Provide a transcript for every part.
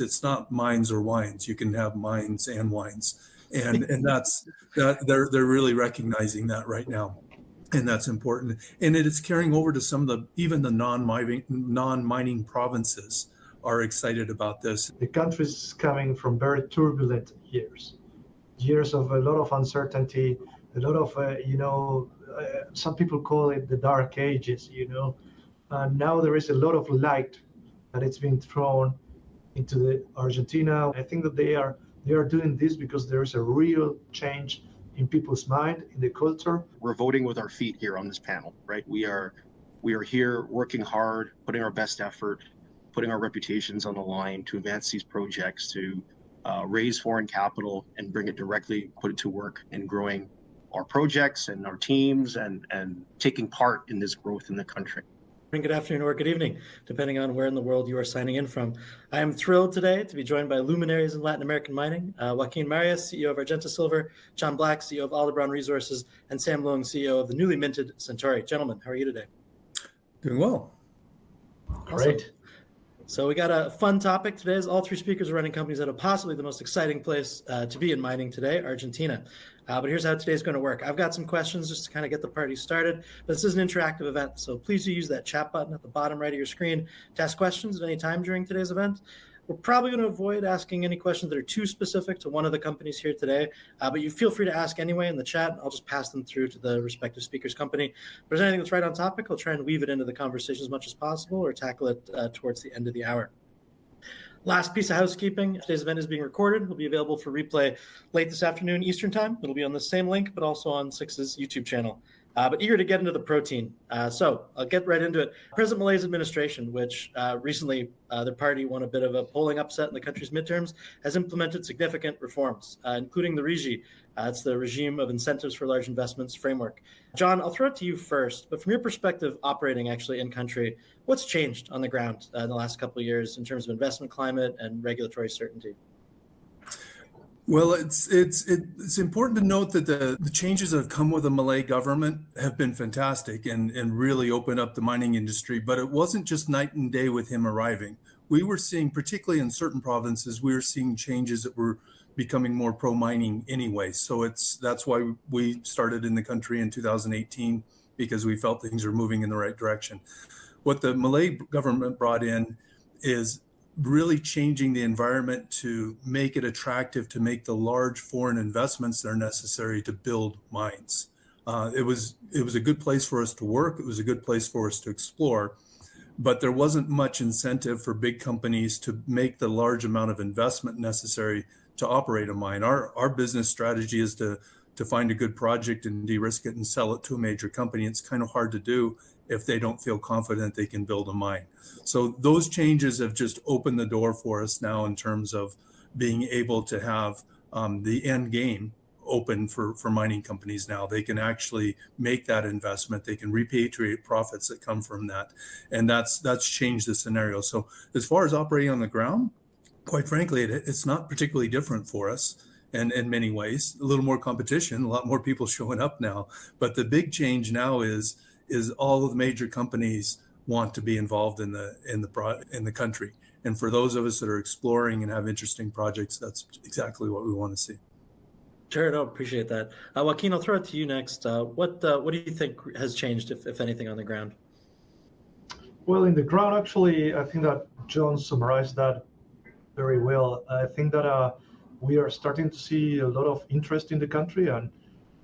It's not mines or wines. You can have mines and wines, and they're really recognizing that right now, and that's important. And it is carrying over to some of even the non-mining provinces are excited about this. The country is coming from very turbulent years of a lot of uncertainty, a lot of some people call it the dark ages. And now there is a lot of light that it's been thrown into the Argentina. I think that they are doing this because there is a real change in people's mind, in the culture. We're voting with our feet here on this panel, right? We are here working hard, putting our best effort, putting our reputations on the line to advance these projects, to raise foreign capital and bring it directly, put it to work in growing our projects and our teams and taking part in this growth in the country. Good afternoon or good evening, depending on where in the world you are signing in from. I am thrilled today to be joined by luminaries in Latin American mining, Joaquin Marias, CEO of Argenta Silver, John Black, CEO of Aldebaran Resources, and Sam Leung, CEO of the newly minted Centauri. Gentlemen, how are you today? Doing well. Awesome. Great. So we got a fun topic today, as all three speakers are running companies that are possibly the most exciting place to be in mining today, Argentina. But here's how today's going to work. I've got some questions just to kind of get the party started. But this is an interactive event, so please do use that chat button at the bottom right of your screen to ask questions at any time during today's event. We're probably going to avoid asking any questions that are too specific to one of the companies here today, but you feel free to ask anyway in the chat. I'll just pass them through to the respective speaker's company. If there's anything that's right on topic, I'll try and weave it into the conversation as much as possible or tackle it towards the end of the hour. Last piece of housekeeping, today's event is being recorded. It'll be available for replay late this afternoon Eastern time. It'll be on the same link, but also on Six's YouTube channel. But eager to get into the protein. So I'll get right into it. President Milei's administration, which recently their party won a bit of a polling upset in the country's midterms, has implemented significant reforms, including the RIGI. It's the Regime of Incentives for Large Investments framework. John, I'll throw it to you first, but from your perspective, operating actually in country, what's changed on the ground in the last couple of years in terms of investment climate and regulatory certainty? Well, it's important to note that the changes that have come with the Milei government have been fantastic and really opened up the mining industry. But it wasn't just night and day with him arriving. We were seeing, particularly in certain provinces, we were seeing changes that were becoming more pro-mining anyway. So that's why we started in the country in 2018, because we felt things were moving in the right direction. What the Milei government brought in is really changing the environment to make it attractive to make the large foreign investments that are necessary to build mines. It was a good place for us to work. It was a good place for us to explore, but there wasn't much incentive for big companies to make the large amount of investment necessary to operate a mine. Our business strategy is to find a good project and de-risk it and sell it to a major company. It's kind of hard to do if they don't feel confident they can build a mine. So those changes have just opened the door for us now in terms of being able to have the end game open for mining companies now. They can actually make that investment. They can repatriate profits that come from that. And that's changed the scenario. So as far as operating on the ground, quite frankly, it's not particularly different for us. And in many ways, a little more competition, a lot more people showing up now. But the big change now is all of the major companies want to be involved in the country. And for those of us that are exploring and have interesting projects, that's exactly what we want to see. Sure, no, appreciate that. Joaquin, I'll throw it to you next. What do you think has changed, if anything, on the ground? Well, in the ground, actually, I think that John summarized that very well. I think that we are starting to see a lot of interest in the country, and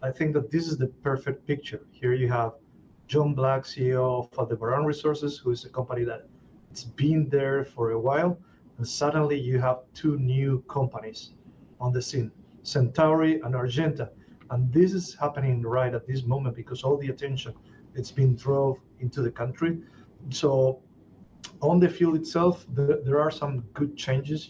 I think that this is the perfect picture. Here you have John Black, CEO of Aldebaran Resources, who is a company that it's been there for a while, and suddenly you have two new companies on the scene, Centauri and Argenta. And this is happening right at this moment because all the attention it's been drove into the country. So on the field itself, there are some good changes,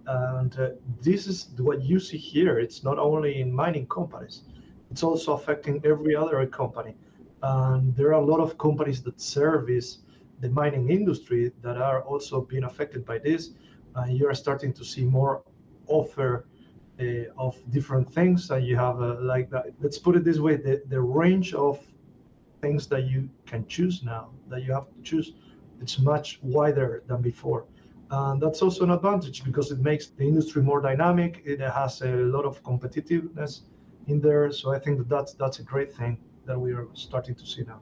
and this is what you see here. It's not only in mining companies, it's also affecting every other company. And there are a lot of companies that service the mining industry that are also being affected by this. You are starting to see more offer of different things. And you have like that. Let's put it this way: the range of things that you can choose now, that you have to choose, it's much wider than before. And that's also an advantage because it makes the industry more dynamic. It has a lot of competitiveness in there. So I think that's a great thing that we are starting to see now.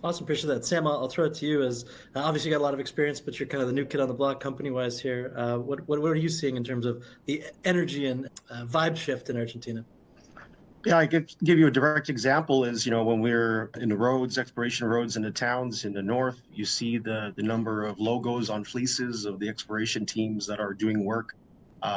Awesome, appreciate that. Sam, I'll throw it to you as obviously you got a lot of experience, but you're kind of the new kid on the block company-wise here. What are you seeing in terms of the energy and vibe shift in Argentina? Yeah, I give you a direct example is, when we're in the roads, exploration roads in the towns in the north, you see the number of logos on fleeces of the exploration teams that are doing work,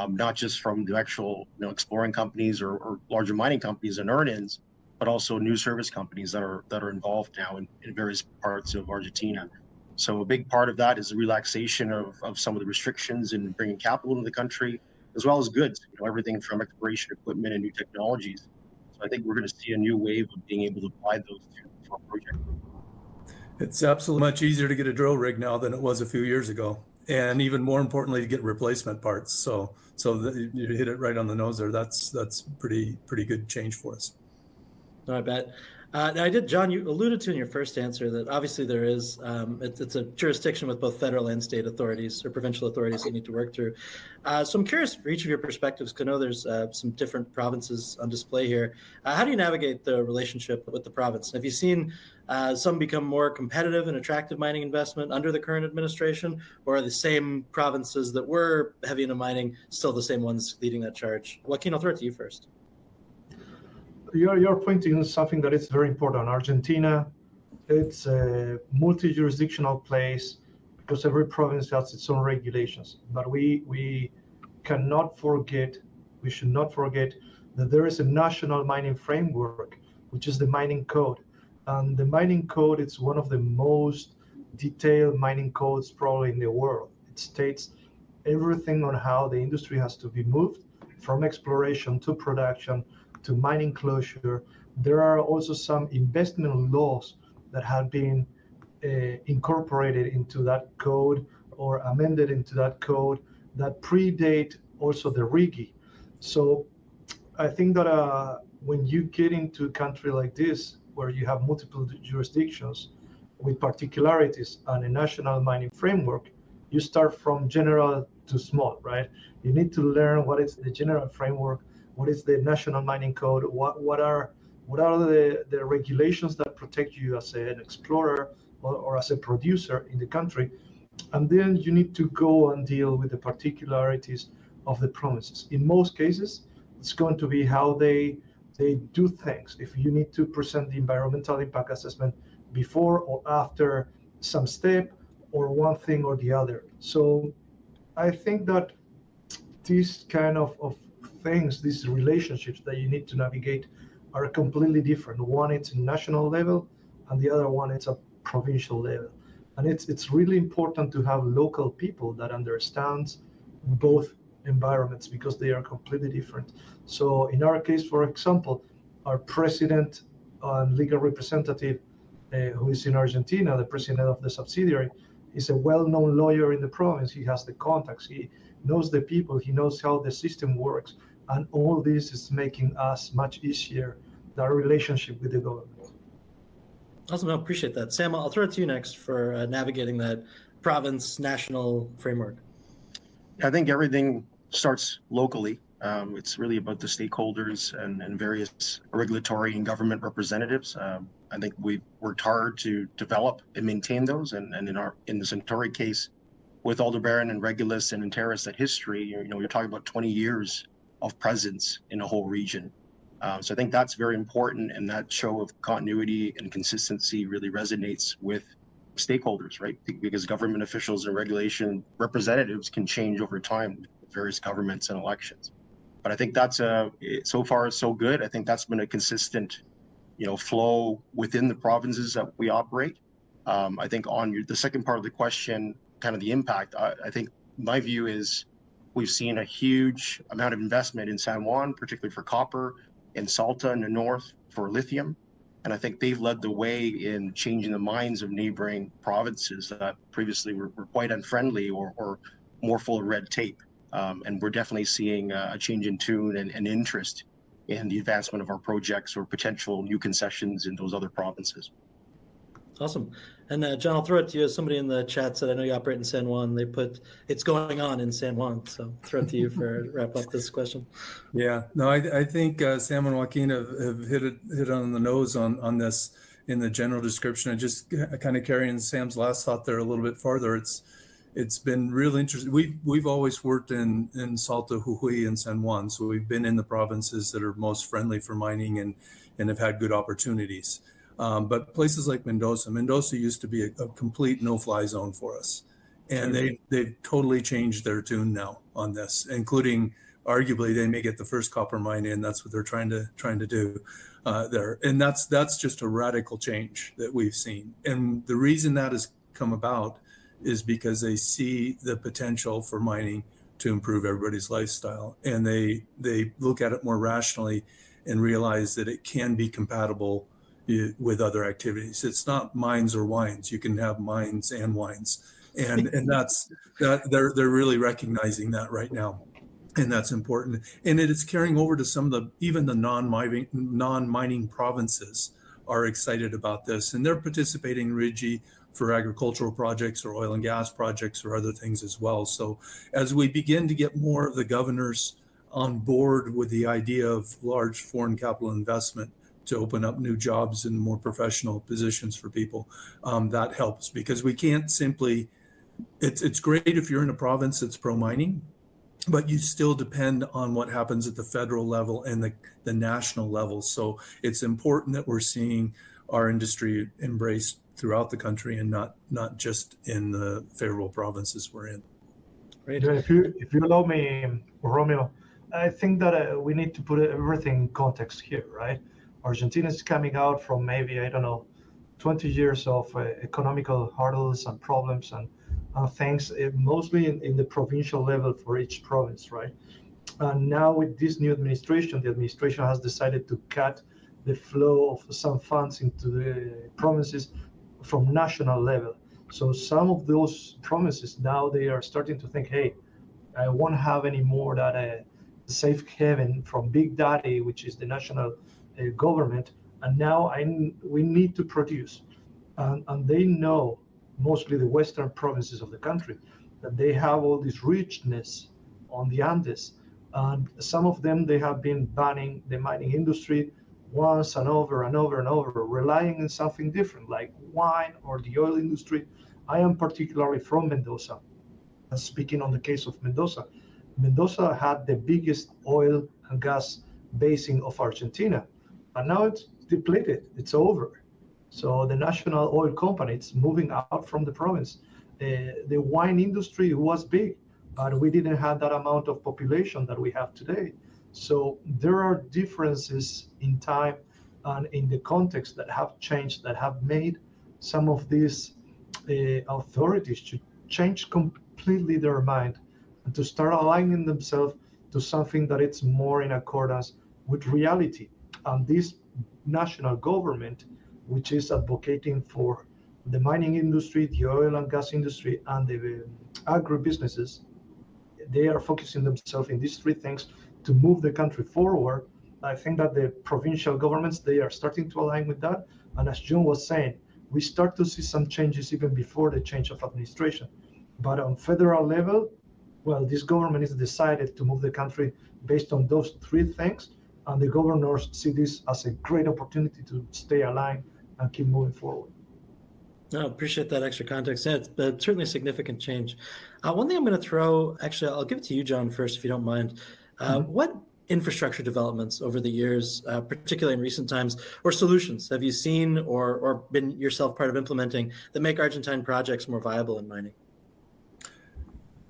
not just from the actual, exploring companies or larger mining companies and earn-ins, but also new service companies that are involved now in various parts of Argentina. So a big part of that is the relaxation of some of the restrictions in bringing capital into the country, as well as goods, everything from exploration equipment and new technologies. So I think we're going to see a new wave of being able to apply those to our project. It's absolutely much easier to get a drill rig now than it was a few years ago, and even more importantly, to get replacement parts. So you hit it right on the nose there. That's pretty good change for us. No, I bet. Now John, you alluded to in your first answer that obviously there is, it's a jurisdiction with both federal and state authorities or provincial authorities you need to work through. So I'm curious for each of your perspectives, because I know there's some different provinces on display here. How do you navigate the relationship with the province? Have you seen some become more competitive and attractive mining investment under the current administration, or are the same provinces that were heavy into mining still the same ones leading that charge? Joaquin, I'll throw it to you first. You're pointing to something that is very important. Argentina, it's a multi-jurisdictional place because every province has its own regulations. But we cannot forget, we should not forget that there is a national mining framework, which is the mining code. And the mining code, it's one of the most detailed mining codes probably in the world. It states everything on how the industry has to be moved from exploration to production to mining closure. There are also some investment laws that have been incorporated into that code or amended into that code that predate also the RIGI. So I think that when you get into a country like this, where you have multiple jurisdictions with particularities and a national mining framework, you start from general to small, right? You need to learn what is the general framework, what is the national mining code, what are the regulations that protect you as an explorer or as a producer in the country. And then you need to go and deal with the particularities of the provinces. In most cases, it's going to be how they do things. If you need to present the environmental impact assessment before or after some step, or one thing or the other. So I think that these kind of things, these relationships that you need to navigate are completely different. One, it's national level, and the other one, it's a provincial level. And it's really important to have local people that understands both environments because they are completely different. So in our case, for example, our president and legal representative, who is in Argentina, the president of the subsidiary, is a well-known lawyer in the province. He has the contacts, he knows the people, he knows how the system works. And all this is making us much easier, our relationship with the government. Awesome, I appreciate that. Sam, I'll throw it to you next for navigating that province national framework. I think everything starts locally. It's really about the stakeholders and various regulatory and government representatives. I think we've worked hard to develop and maintain those. And in the Centauri case, with Aldebaran and Regulus and Interis, that history, you're talking about 20 years of presence in a whole region. So I think that's very important, and that show of continuity and consistency really resonates with stakeholders, right? Because government officials and regulation representatives can change over time with various governments and elections. But I think that's so far so good. I think that's been a consistent, flow within the provinces that we operate. I think on the second part of the question, kind of the impact, I think my view is we've seen a huge amount of investment in San Juan, particularly for copper, in Salta in the north for lithium. And I think they've led the way in changing the minds of neighboring provinces that previously were quite unfriendly or more full of red tape. And we're definitely seeing a change in tune and interest in the advancement of our projects or potential new concessions in those other provinces. Awesome. And John, I'll throw it to you. As somebody in the chat said, I know you operate in San Juan. They put it's going on in San Juan. So throw it to you for wrap up this question. Yeah, no, I think Sam and Joaquin have hit on the nose on this in the general description. And just kind of carrying Sam's last thought there a little bit farther. It's been really interesting. We've always worked in Salta, Jujuy, and San Juan, so we've been in the provinces that are most friendly for mining and have had good opportunities. But places like Mendoza used to be a complete no-fly zone for us, and they've totally changed their tune now on this, including arguably they may get the first copper mine in. That's what they're trying to do there, and that's just a radical change that we've seen. And the reason that has come about is because they see the potential for mining to improve everybody's lifestyle, and they look at it more rationally and realize that it can be compatible with other activities. It's not mines or wines. You can have mines and wines, and that's that they're really recognizing that right now, and that's important. And it is carrying over to some of even the non-mining provinces are excited about this, and they're participating in RIGI for agricultural projects or oil and gas projects or other things as well. So as we begin to get more of the governors on board with the idea of large foreign capital investment to open up new jobs and more professional positions for people, that helps, because we can't simply, it's great if you're in a province that's pro-mining, but you still depend on what happens at the federal level and the national level. So it's important that we're seeing our industry embraced throughout the country and not just in the favorable provinces we're in. Great. If you allow me, Romeo, I think that we need to put everything in context here, right? Argentina is coming out from maybe, 20 years of economical hurdles and problems and things, mostly in the provincial level for each province, right? And now with this new administration, the administration has decided to cut the flow of some funds into the provinces from national level. So some of those provinces now they are starting to think, hey, I won't have any more that safe haven from Big Daddy, which is the national government, and now we need to produce. And they know, mostly the western provinces of the country, that they have all this richness on the Andes, and some of them they have been banning the mining industry once and over and over and over, relying on something different like wine or the oil industry. I am particularly from Mendoza. And speaking on the case of Mendoza had the biggest oil and gas basin of Argentina, and now it's depleted, it's over. So the national oil company is moving out from the province. The wine industry was big, but we didn't have that amount of population that we have today. So there are differences in time and in the context that have changed, that have made some of these authorities to change completely their mind and to start aligning themselves to something that it's more in accordance with reality. And this national government, which is advocating for the mining industry, the oil and gas industry, and the agribusinesses, they are focusing themselves in these three things to move the country forward. I think that the provincial governments, they are starting to align with that. And as John was saying, we start to see some changes even before the change of administration. But on federal level, well, this government is decided to move the country based on those three things. And the governors see this as a great opportunity to stay aligned and keep moving forward. No, appreciate that extra context. Yeah, it's certainly a significant change. One thing I'm going to throw, actually, I'll give it to you, John, first, if you don't mind. What infrastructure developments over the years, particularly in recent times, or solutions have you seen or been yourself part of implementing that make Argentine projects more viable in mining?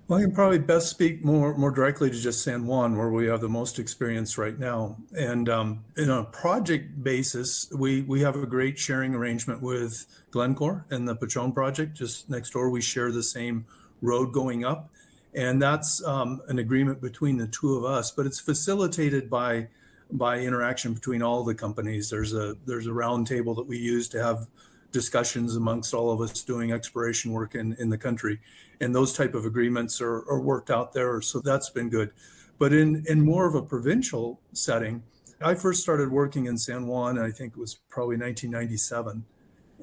Well, I can probably best speak more directly to just San Juan, where we have the most experience right now. And in a project basis, we have a great sharing arrangement with Glencore and the Pachon project just next door. We share the same road going up, and that's an agreement between the two of us. But it's facilitated by interaction between all the companies. There's a round table that we use to have discussions amongst all of us doing exploration work in the country, and those type of agreements are worked out there, so that's been good. But in more of a provincial setting, I first started working in San Juan, I think it was probably 1997,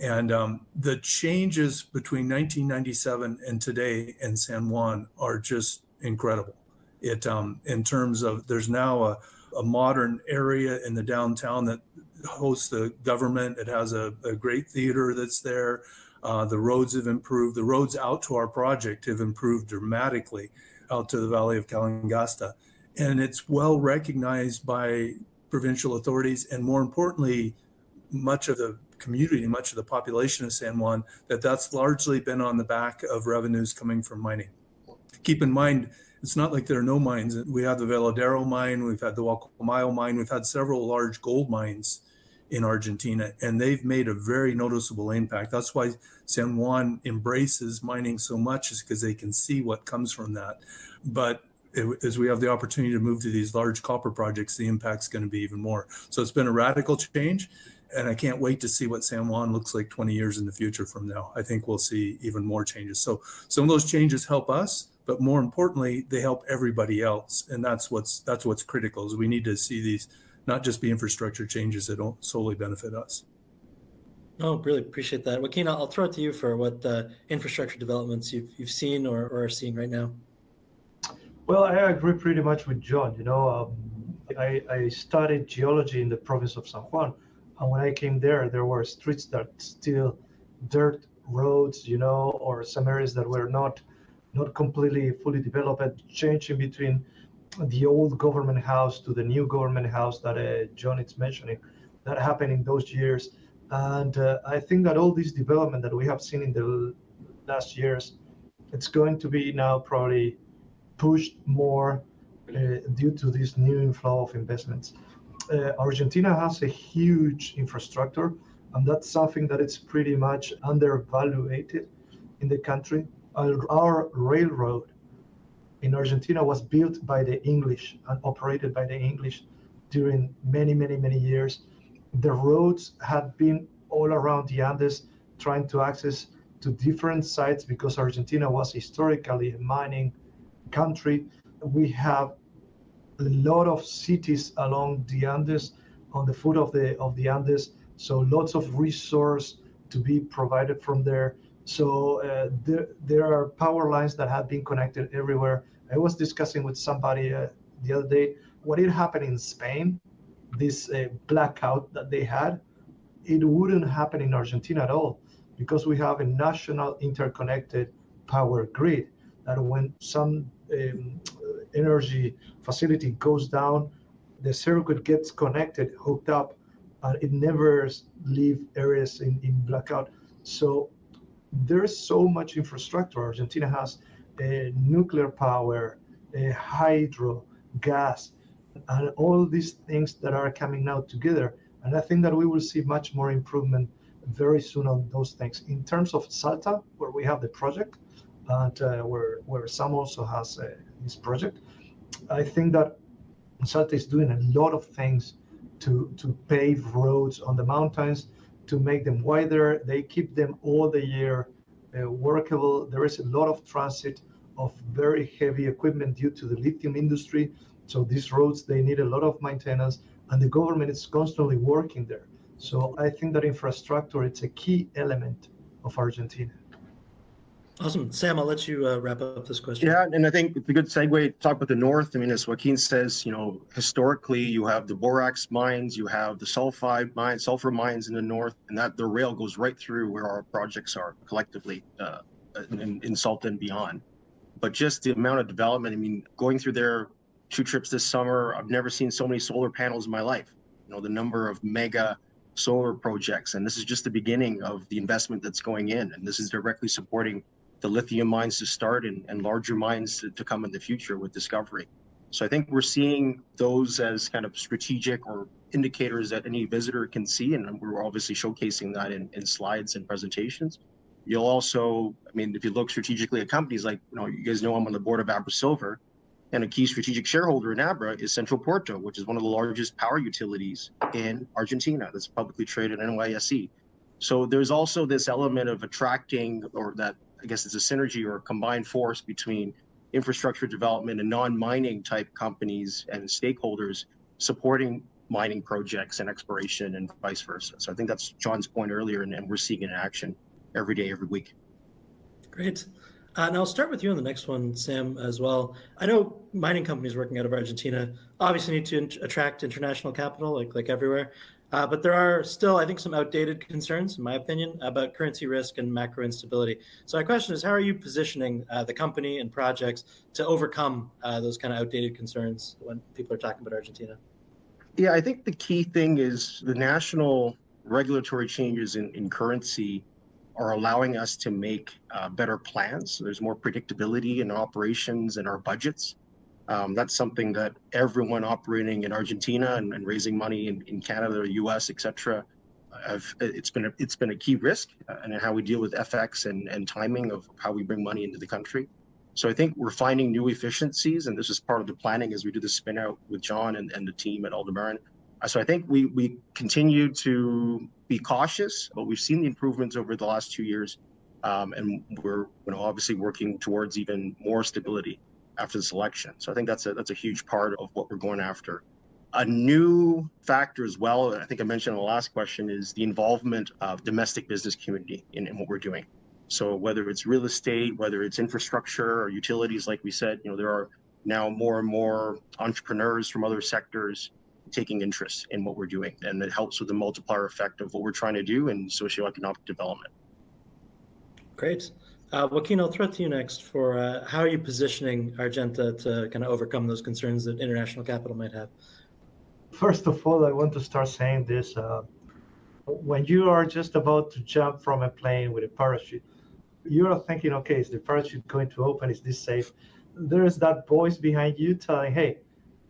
And the changes between 1997 and today in San Juan are just incredible. It in terms of there's now a modern area in the downtown that hosts the government. It has a great theater that's there. The roads have improved. The roads out to our project have improved dramatically out to the Valley of Calangasta. And it's well recognized by provincial authorities, and more importantly, much of the community, much of the population of San Juan, that's largely been on the back of revenues coming from mining. Keep in mind, it's not like there are no mines. We have the Veladero mine, we've had the Guacamayo mine, we've had several large gold mines in Argentina, and they've made a very noticeable impact. That's why San Juan embraces mining so much, is because they can see what comes from that. But as we have the opportunity to move to these large copper projects, the impact's going to be even more. So it's been a radical change, and I can't wait to see what San Juan looks like 20 years in the future from now. I think we'll see even more changes. So some of those changes help us, but more importantly, they help everybody else. And that's what's critical, is we need to see these not just be infrastructure changes that don't solely benefit us. Oh, really appreciate that. Joaquin, I'll throw it to you for what infrastructure developments you've seen or are seeing right now. Well, I agree pretty much with John. I studied geology in the province of San Juan, and when I came there were streets that still dirt roads, or some areas that were not completely fully developed, changing between the old government house to the new government house that John is mentioning. That happened in those years, and I think that all this development that we have seen in the last years, it's going to be now probably pushed more due to this new inflow of investments. Argentina has a huge infrastructure, and that's something that it's pretty much undervalued in the country. Our railroad in Argentina was built by the English and operated by the English during many, many, many years. The roads had been all around the Andes trying to access to different sites because Argentina was historically a mining country. We have a lot of cities along the Andes, on the foot of the Andes, so lots of resource to be provided from there. So there are power lines that have been connected everywhere. I was discussing with somebody the other day what had happened in Spain, this blackout that they had. It wouldn't happen in Argentina at all, because we have a national interconnected power grid that when some energy facility goes down, the circuit gets connected, hooked up, and it never leaves areas in blackout. So there's so much infrastructure. Argentina has nuclear power, hydro, gas, and all these things that are coming now together. And I think that we will see much more improvement very soon on those things. In terms of Salta, where we have the project, and where Sam also has his project, I think that Salta is doing a lot of things to pave roads on the mountains, to make them wider. They keep them all the year workable. There is a lot of transit of very heavy equipment due to the lithium industry. So these roads, they need a lot of maintenance, and the government is constantly working there. So I think that infrastructure, it's a key element of Argentina. Awesome. Sam, I'll let you wrap up this question. Yeah, and I think it's a good segue to talk about the north. I mean, as Joaquin says, historically you have the borax mines, you have the sulfur mines in the north, and that the rail goes right through where our projects are collectively in Salta and beyond. But just the amount of development, I mean, going through there 2 trips this summer, I've never seen so many solar panels in my life. The number of mega solar projects, and this is just the beginning of the investment that's going in, and this is directly supporting the lithium mines to start and larger mines to come in the future with discovery. So I think we're seeing those as kind of strategic or indicators that any visitor can see, and we're obviously showcasing that in slides and presentations. You'll also, I mean, if you look strategically at companies like, you guys know I'm on the board of Abra Silver, and a key strategic shareholder in Abra is Central Puerto, which is one of the largest power utilities in Argentina that's publicly traded in NYSE. So there's also this element of attracting, or that I guess it's a synergy or a combined force between infrastructure development and non-mining type companies and stakeholders supporting mining projects and exploration and vice versa. So I think that's John's point earlier, and we're seeing it in action every day, every week. Great. And I'll start with you on the next one, Sam, as well. I know mining companies working out of Argentina obviously need to attract international capital, like everywhere. But there are still, I think, some outdated concerns, in my opinion, about currency risk and macro instability. So my question is, how are you positioning the company and projects to overcome those kind of outdated concerns when people are talking about Argentina? Yeah, I think the key thing is the national regulatory changes in currency are allowing us to make better plans. So there's more predictability in operations and our budgets. That's something that everyone operating in Argentina and raising money in Canada or US, et cetera, it's been a key risk and how we deal with FX and timing of how we bring money into the country. So I think we're finding new efficiencies, and this is part of the planning as we do the spin out with John and the team at Aldebaran. So I think we continue to be cautious, but we've seen the improvements over the last 2 years, and we're obviously working towards even more stability after this election. So I think that's a huge part of what we're going after. A new factor as well, and I think I mentioned in the last question, is the involvement of domestic business community in what we're doing. So whether it's real estate, whether it's infrastructure or utilities, like we said, there are now more and more entrepreneurs from other sectors taking interest in what we're doing, and it helps with the multiplier effect of what we're trying to do in socioeconomic development. Great. Joaquin, I'll throw it to you next for how are you positioning Argenta to kind of overcome those concerns that international capital might have? First of all, I want to start saying this. When you are just about to jump from a plane with a parachute, you are thinking, okay, is the parachute going to open? Is this safe? There is that voice behind you telling, hey,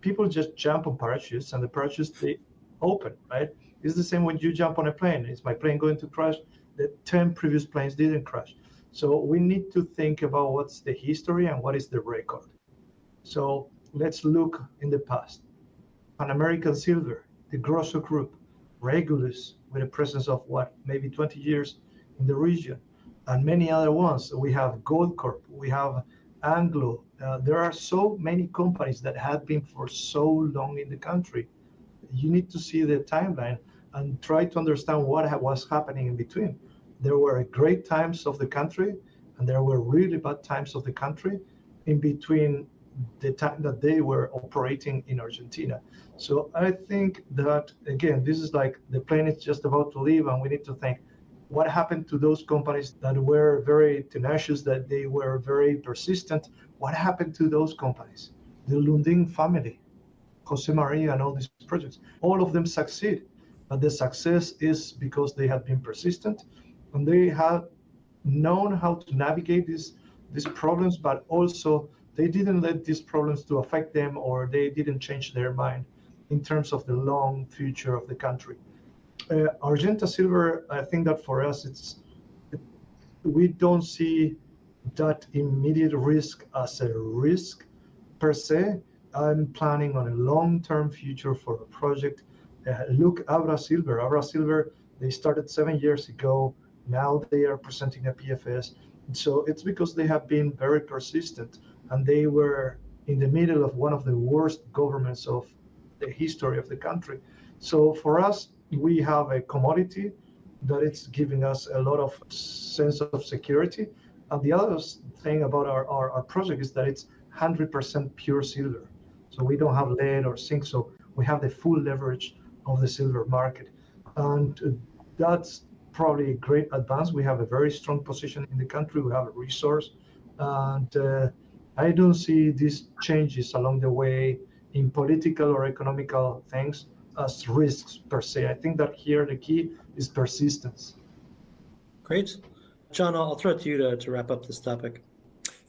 people just jump on parachutes and the parachutes, they open, right? It's the same when you jump on a plane. Is my plane going to crash? The 10 previous planes didn't crash. So we need to think about what's the history and what is the record. So let's look in the past. Pan American Silver, the Grosso Group, Regulus, with a presence of maybe 20 years in the region, and many other ones. We have Gold Corp, we have Anglo. There are so many companies that have been for so long in the country. You need to see the timeline and try to understand what was happening in between. There were great times of the country, and there were really bad times of the country in between the time that they were operating in Argentina. So I think that, again, this is like the plane is just about to leave, and we need to think, what happened to those companies that were very tenacious, that they were very persistent? What happened to those companies? The Lundin family, Jose Maria, and all these projects, all of them succeed. But the success is because they have been persistent, and they have known how to navigate these problems, but also they didn't let these problems to affect them, or they didn't change their mind in terms of the long future of the country. Argenta Silver, I think that for us, we don't see that immediate risk as a risk per se. I'm planning on a long-term future for a project. Look, Abra Silver, they started 7 years ago. Now they are presenting a PFS. So it's because they have been very persistent, and they were in the middle of one of the worst governments of the history of the country. So for us, we have a commodity that it's giving us a lot of sense of security. And the other thing about our project is that it's 100% pure silver. So we don't have lead or zinc, so we have the full leverage of the silver market. And that's probably a great advance. We have a very strong position in the country. We have a resource. And I don't see these changes along the way in political or economical things as risks per se. I think that here the key is persistence. Great. John, I'll throw it to you to wrap up this topic.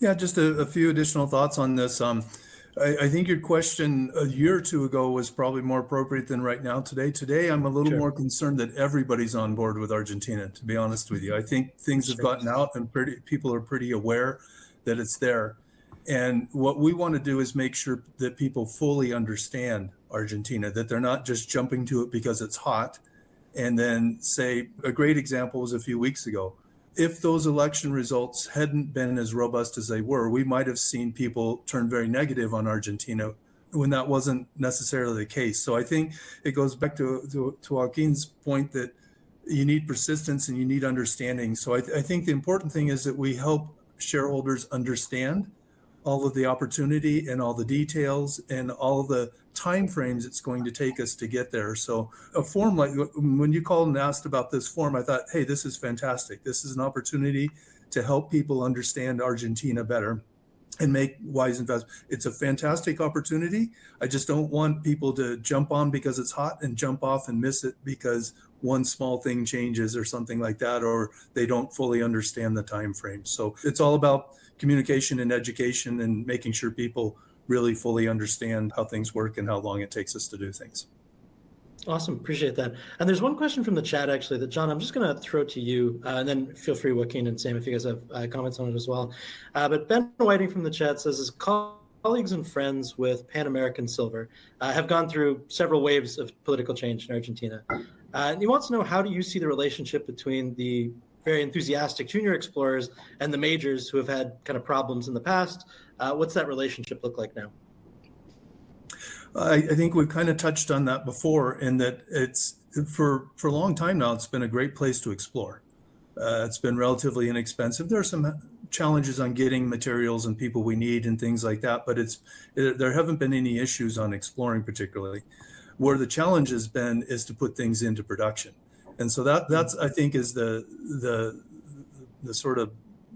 Yeah, just a few additional thoughts on this. I think your question a year or two ago was probably more appropriate than right now. Today, I'm a little more concerned that everybody's on board with Argentina, to be honest with you. I think things have gotten out, and people are pretty aware that it's there. And what we want to do is make sure that people fully understand Argentina, that they're not just jumping to it because it's hot. And then say, a great example was a few weeks ago. If those election results hadn't been as robust as they were, we might have seen people turn very negative on Argentina when that wasn't necessarily the case. So I think it goes back to Joaquin's point that you need persistence and you need understanding. So I think the important thing is that we help shareholders understand all of the opportunity and all the details and all of the timeframes it's going to take us to get there. So a form like when you called and asked about this form, I thought, hey, this is fantastic. This is an opportunity to help people understand Argentina better and make wise investments. It's a fantastic opportunity. I just don't want people to jump on because it's hot and jump off and miss it because one small thing changes or something like that, or they don't fully understand the time frame. So it's all about communication and education and making sure people really fully understand how things work and how long it takes us to do things. Awesome. Appreciate that. And there's one question from the chat, actually, that, John, I'm just going to throw to you, and then feel free, Joaquin and Sam, if you guys have comments on it as well. But Ben Whiting from the chat says, his colleagues and friends with Pan American Silver have gone through several waves of political change in Argentina. And he wants to know, how do you see the relationship between the very enthusiastic junior explorers and the majors who have had kind of problems in the past? What's that relationship look like now? I think we've kind of touched on that before, in that it's for a long time now, it's been a great place to explore. It's been relatively inexpensive. There are some challenges on getting materials and people we need and things like that, but there haven't been any issues on exploring particularly. Where the challenge has been is to put things into production. And so that's, I think, is the sort of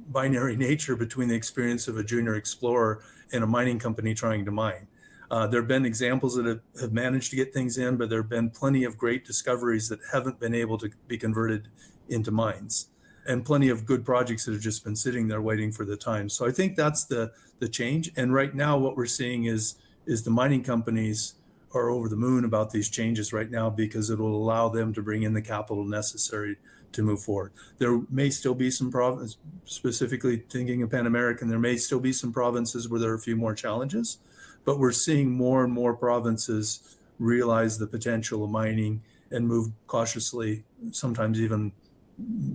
binary nature between the experience of a junior explorer and a mining company trying to mine. There have been examples that have managed to get things in, but there have been plenty of great discoveries that haven't been able to be converted into mines, and plenty of good projects that have just been sitting there waiting for the time. So I think that's the change. And right now what we're seeing is the mining companies are over the moon about these changes right now, because it will allow them to bring in the capital necessary to move forward. There may still be some provinces, specifically thinking of Pan American, there may still be some provinces where there are a few more challenges, but we're seeing more and more provinces realize the potential of mining and move cautiously, sometimes even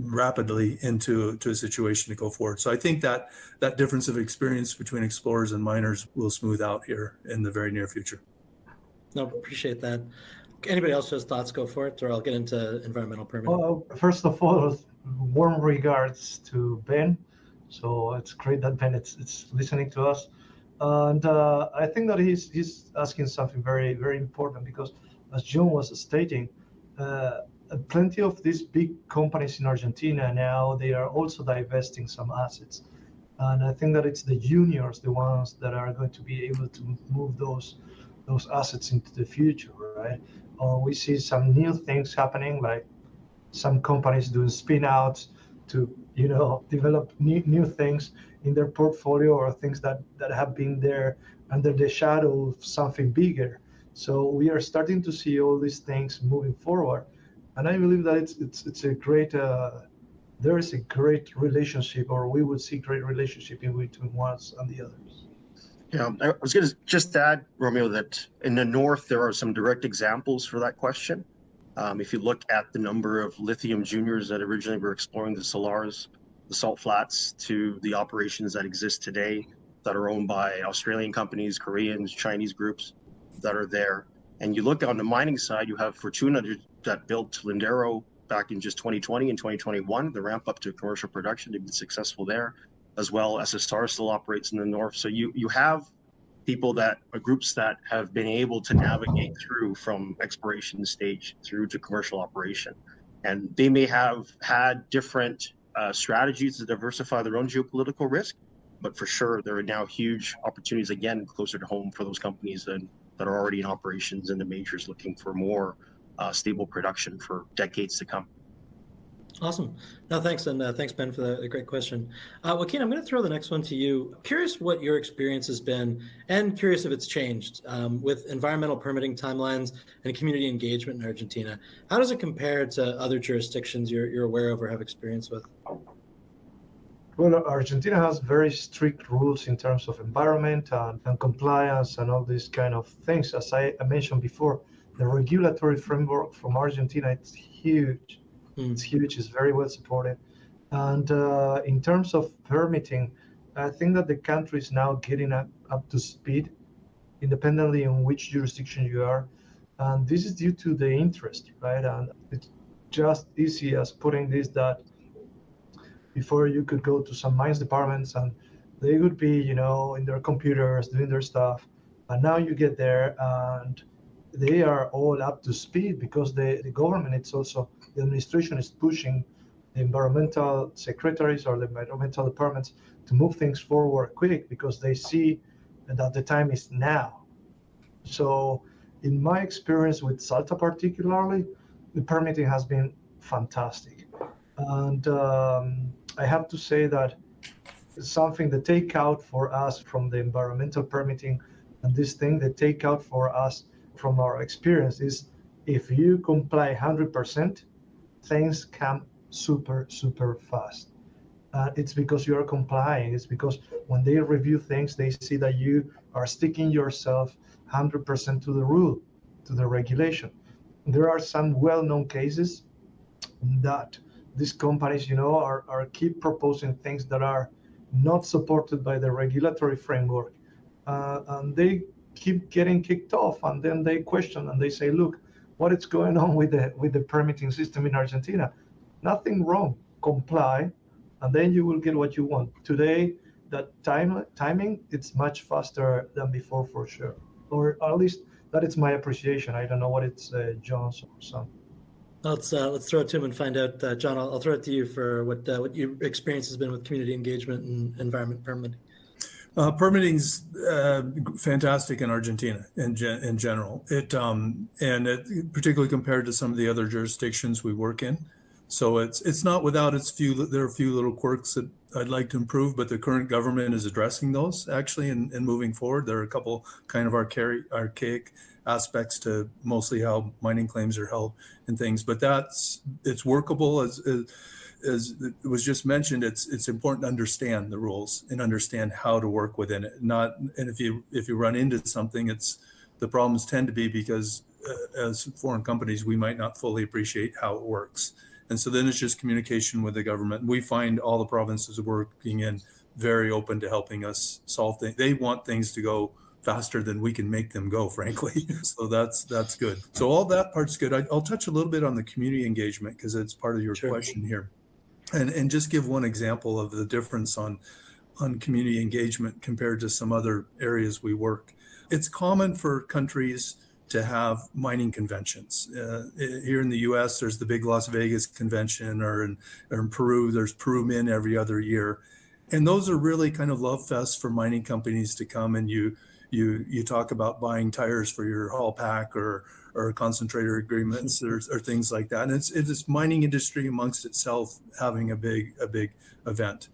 rapidly, into a situation to go forward. So I think that difference of experience between explorers and miners will smooth out here in the very near future. No, appreciate that. Anybody else has thoughts, go for it, or I'll get into environmental permitting. Well, first of all, warm regards to Ben. So it's great that Ben is listening to us. And I think that he's asking something very, very important, because as John was stating, plenty of these big companies in Argentina now, they are also divesting some assets. And I think that it's the juniors, the ones that are going to be able to move those assets into the future, right? We see some new things happening, like some companies doing spin-outs to, develop new things in their portfolio, or things that have been there under the shadow of something bigger. So we are starting to see all these things moving forward, and I believe that it's a great. There is a great relationship, or we would see great relationship in between ones and the others. Yeah, I was going to just add, Romeo, that in the north, there are some direct examples for that question. If you look at the number of lithium juniors that originally were exploring the salars, the salt flats, to the operations that exist today that are owned by Australian companies, Koreans, Chinese groups that are there. And you look on the mining side, you have Fortuna that built Lindero back in just 2020 and 2021, the ramp up to commercial production. They've been successful there, as well. SSR still operates in the north. So you have people groups that have been able to navigate through from exploration stage through to commercial operation. And they may have had different strategies to diversify their own geopolitical risk, but for sure there are now huge opportunities, again, closer to home for those companies that are already in operations, and the majors looking for more stable production for decades to come. Awesome. No, thanks. And thanks, Ben, for the great question. Joaquin, I'm going to throw the next one to you. I'm curious what your experience has been, and curious if it's changed with environmental permitting timelines and community engagement in Argentina. How does it compare to other jurisdictions you're aware of or have experience with? Well, Argentina has very strict rules in terms of environment and compliance and all these kind of things. As I mentioned before, the regulatory framework from Argentina, it's huge. It's huge. It's very well supported. And in terms of permitting, I think that the country is now getting up to speed independently on which jurisdiction you are. And this is due to the interest, right? And it's just easy as putting this, that before you could go to some mines departments and they would be, in their computers doing their stuff. And now you get there and they are all up to speed because the government, the administration is pushing the environmental secretaries or the environmental departments to move things forward quick because they see that the time is now. So in my experience with Salta particularly, the permitting has been fantastic. And I have to say that something the takeout for us from the environmental permitting and this thing, the takeout for us from our experience is if you comply 100%, things come super, super fast. It's because you are complying. It's because when they review things, they see that you are sticking yourself 100% to the rule, to the regulation. There are some well-known cases that these companies, are keep proposing things that are not supported by the regulatory framework, and they keep getting kicked off. And then they question and they say, "Look, what is going on with the permitting system in Argentina? Nothing wrong. Comply, and then you will get what you want." Today, that timing, it's much faster than before for sure, or at least that is my appreciation. I don't know what it's John's or some. Let's throw it to him and find out. John, I'll throw it to you for what your experience has been with community engagement and environment permitting. Permitting's fantastic in Argentina in general. It particularly compared to some of the other jurisdictions we work in. So it's not without there are a few little quirks that I'd like to improve, but the current government is addressing those actually and moving forward. There are a couple kind of archaic aspects to mostly how mining claims are held and things, but it's workable. As it was just mentioned, it's important to understand the rules and understand how to work within it. And if you run into something, the problems tend to be because as foreign companies, we might not fully appreciate how it works. And so then it's just communication with the government. We find all the provinces we're working in very open to helping us solve things. They want things to go faster than we can make them go, frankly. So that's good. So all that part's good. I'll touch a little bit on the community engagement because it's part of your question here. And just give one example of the difference on community engagement compared to some other areas we work. It's common for countries to have mining conventions. Here in the US, there's the big Las Vegas convention, or in Peru, there's Peru Min every other year. And those are really kind of love fests for mining companies to come, and you talk about buying tires for your haul pack or concentrator agreements or things like that. And it's mining industry amongst itself having a big event.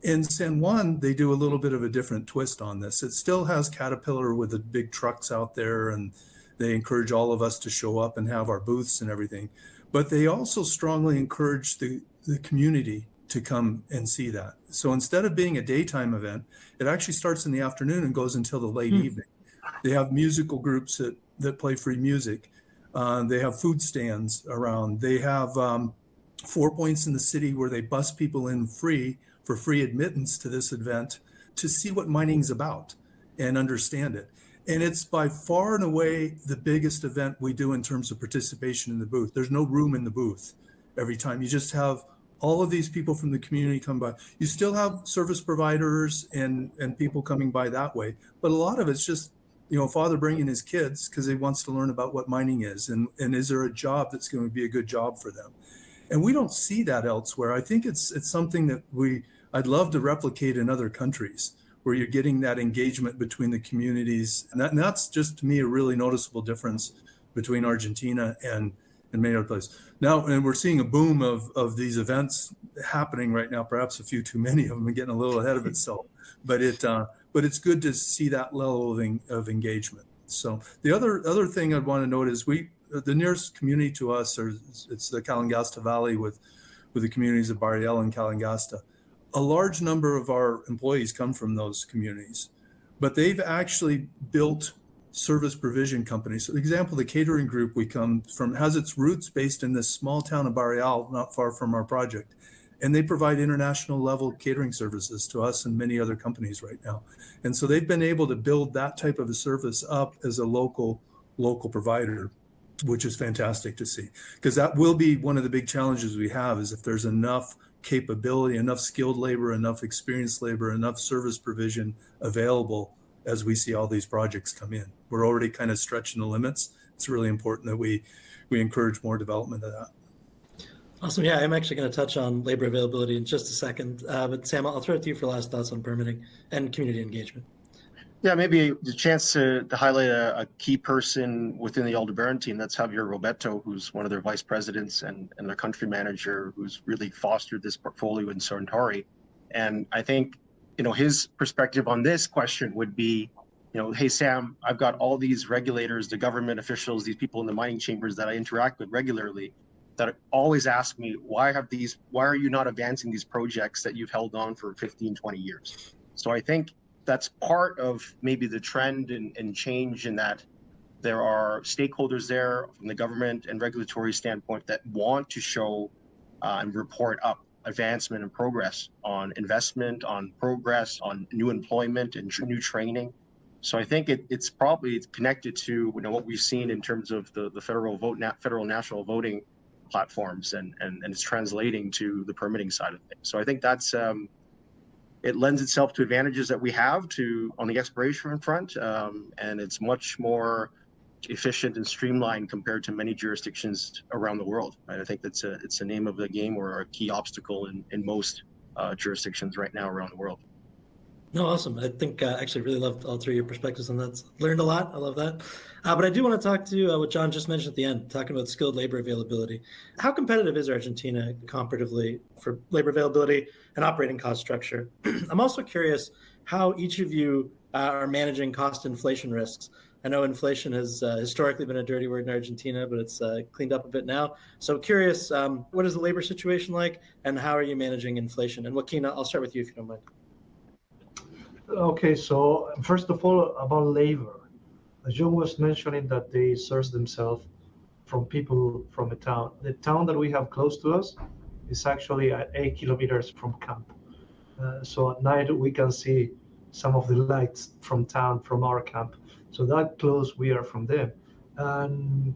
In San Juan, they do a little bit of a different twist on this. It still has Caterpillar with the big trucks out there, and they encourage all of us to show up and have our booths and everything. But they also strongly encourage the community to come and see that. So instead of being a daytime event, it actually starts in the afternoon and goes until the late evening. They have musical groups that play free music. They have food stands around. They have 4 points in the city where they bus people in for free admittance to this event to see what mining's about and understand it. And it's by far and away the biggest event we do in terms of participation in the booth. There's no room in the booth every time. You just have all of these people from the community come by. You still have service providers and people coming by that way. But a lot of it's just, father bringing his kids because he wants to learn about what mining is. And is there a job that's going to be a good job for them? And we don't see that elsewhere. I think it's something that I'd love to replicate in other countries, where you're getting that engagement between the communities. And that's just, to me, a really noticeable difference between Argentina and many other places. Now, and we're seeing a boom of these events happening right now, perhaps a few too many of them and getting a little ahead of itself. But it's good to see that level of engagement. So the other thing I'd want to note is the nearest community to us, it's the Calangasta Valley with the communities of Barriel and Calangasta. A large number of our employees come from those communities, but they've actually built service provision companies. So, for example, the catering group we come from has its roots based in this small town of Barrial, not far from our project. and they provide international level catering services to us and many other companies right now. And so they've been able to build that type of a service up as a local provider, which is fantastic to see, because that will be one of the big challenges we have, is if there's enough capability, enough skilled labor, enough experienced labor, enough service provision available as we see all these projects come in. We're already kind of stretching the limits. It's really important that we encourage more development of that. Awesome. Yeah, I'm actually going to touch on labor availability in just a second. But Sam, I'll throw it to you for last thoughts on permitting and community engagement. Yeah, maybe the chance to highlight a key person within the Aldebaran team. That's Javier Roberto, who's one of their vice presidents and their country manager, who's really fostered this portfolio in Centauri. And I think, his perspective on this question would be, hey, Sam, I've got all these regulators, the government officials, these people in the mining chambers that I interact with regularly, that always ask me, why are you not advancing these projects that you've held on for 15, 20 years? So I think that's part of maybe the trend and change, in that there are stakeholders there from the government and regulatory standpoint that want to show and report up advancement and progress on investment, on progress, on new employment and new training. So I think it's probably connected to what we've seen in terms of the federal national voting platforms, and it's translating to the permitting side of things. So I think that's it lends itself to advantages that we have on the exploration front, and it's much more efficient and streamlined compared to many jurisdictions around the world. Right? I think it's the name of the game, or a key obstacle in most jurisdictions right now around the world. No, awesome. I think I actually really loved all three of your perspectives on that. Learned a lot. I love that. But I do want to talk to what John just mentioned at the end, talking about skilled labor availability. How competitive is Argentina comparatively for labor availability and operating cost structure? I'm also curious how each of you are managing cost inflation risks. I know inflation has historically been a dirty word in Argentina, but it's cleaned up a bit now. So curious, what is the labor situation like, and how are you managing inflation? And Joaquin, I'll start with you if you don't mind. Okay, so first of all, about labor. John was mentioning that they source themselves from people from a town. The town that we have close to us is actually at 8 kilometers from camp. So at night we can see some of the lights from town, from our camp. So that close we are from them. And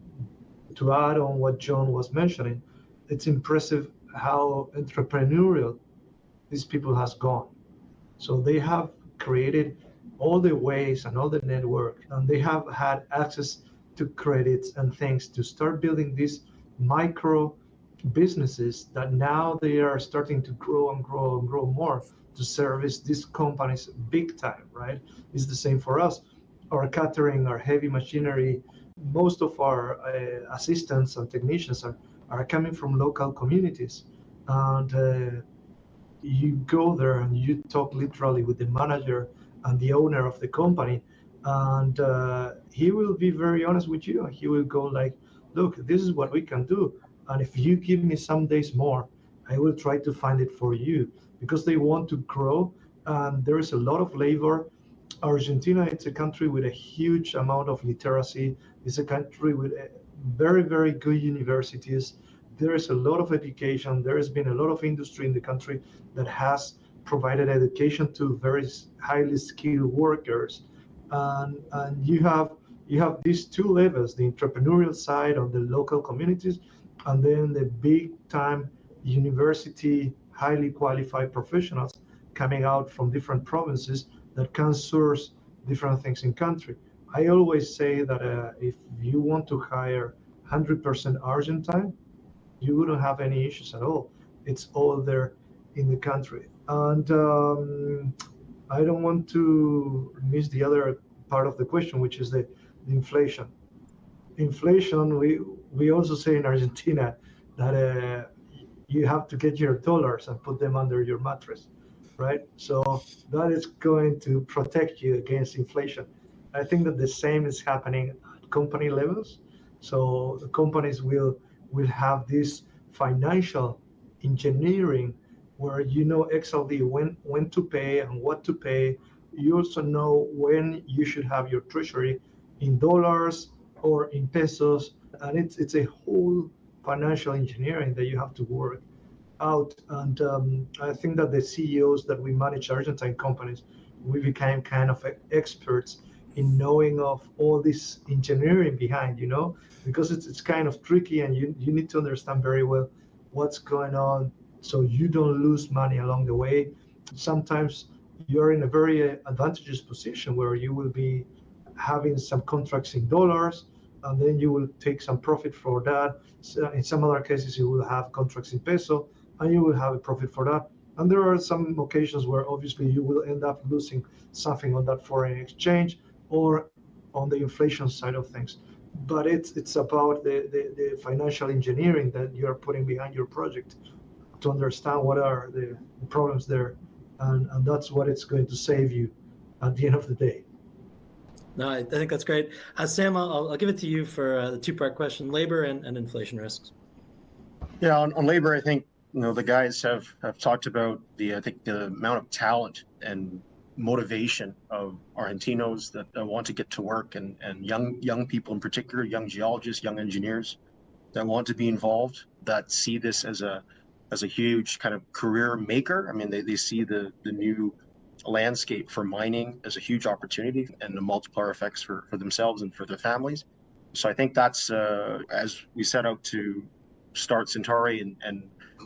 to add on what John was mentioning, it's impressive how entrepreneurial these people has gone. So they have created all the ways and all the network, and they have had access to credits and things to start building these micro businesses that now they are starting to grow and grow and grow more to service these companies big time, right? It's the same for us. Our catering, our heavy machinery, most of our assistants and technicians are coming from local communities. And you go there and you talk literally with the manager and the owner of the company, and he will be very honest with you. He will go like, look, this is what we can do, and if you give me some days more, I will try to find it for you, because they want to grow, and there is a lot of labor. Argentina, it's a country with a huge amount of literacy. It's a country with very, very good universities. There is a lot of education. There has been a lot of industry in the country that has provided education to very highly skilled workers. And you have these two levels, the entrepreneurial side of the local communities, and then the big time university, highly qualified professionals coming out from different provinces that can source different things in country. I always say that if you want to hire 100% Argentine, you wouldn't have any issues at all. It's all there in the country. And I don't want to miss the other part of the question, which is the inflation. Inflation, we also say in Argentina that you have to get your dollars and put them under your mattress, right? So that is going to protect you against inflation. I think that the same is happening at company levels. So the companies will have this financial engineering where you know exactly when to pay and what to pay. You also know when you should have your treasury in dollars or in pesos, and it's a whole financial engineering that you have to work. out. And I think that the CEOs that we manage Argentine companies, we became kind of experts in knowing of all this engineering behind, because it's kind of tricky, and you need to understand very well what's going on so you don't lose money along the way. Sometimes you're in a very advantageous position where you will be having some contracts in dollars, and then you will take some profit for that. So in some other cases, you will have contracts in peso, and you will have a profit for that. And there are some occasions where obviously you will end up losing something on that foreign exchange or on the inflation side of things. But it's about the financial engineering that you are putting behind your project to understand what are the problems there. And that's what it's going to save you at the end of the day. No, I think that's great. Sam, I'll give it to you for the two-part question: labor and inflation risks. Yeah, on labor, I think the guys have talked about the amount of talent and motivation of Argentinos that want to get to work, and young people in particular, young geologists, young engineers that want to be involved, that see this as a huge kind of career maker. I mean, they see the new landscape for mining as a huge opportunity and the multiplier effects for themselves and for their families. So I think that's as we set out to start Centauri and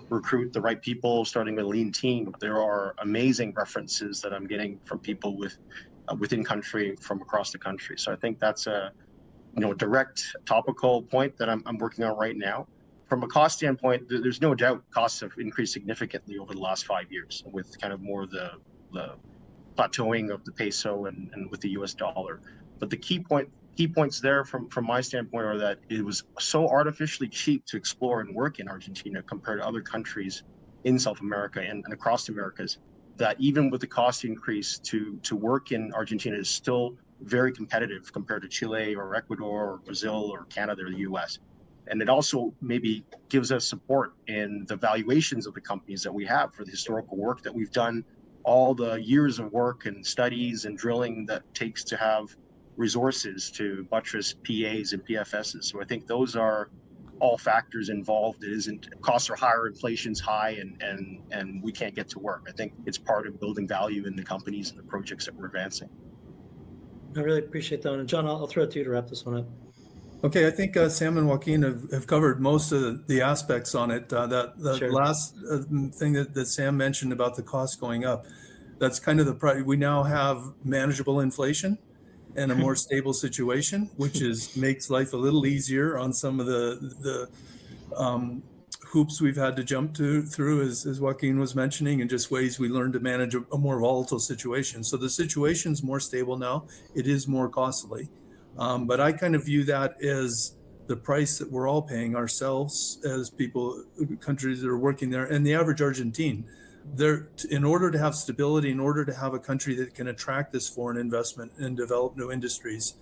recruit the right people, starting with a lean team, there are amazing references that I'm getting from people within country from across the country. So I think that's a direct topical point that I'm working on right now. From a cost standpoint, there's no doubt costs have increased significantly over the last 5 years with kind of more the plateauing of the peso and with the US dollar. But the key points there from my standpoint are that it was so artificially cheap to explore and work in Argentina compared to other countries in South America and across the Americas, that even with the cost increase to work in Argentina is still very competitive compared to Chile or Ecuador or Brazil or Canada or the US. And it also maybe gives us support in the valuations of the companies that we have for the historical work that we've done, all the years of work and studies and drilling that takes to have resources to buttress PAs and PFSs. So I think those are all factors involved. It isn't costs are higher, inflation's high, and we can't get to work. I think it's part of building value in the companies and the projects that we're advancing. I really appreciate that one. And John, I'll throw it to you to wrap this one up. Okay, I think Sam and Joaquin have covered most of the aspects on it. The last thing that Sam mentioned about the cost going up, that's kind of we now have manageable inflation and a more stable situation, which makes life a little easier on some of the hoops we've had to jump through, as Joaquin was mentioning, and just ways we learn to manage a more volatile situation. So the situation's more stable now. It is more costly. But I kind of view that as the price that we're all paying ourselves as countries that are working there, and the average Argentine. In order to have stability, in order to have a country that can attract this foreign investment and develop new industries,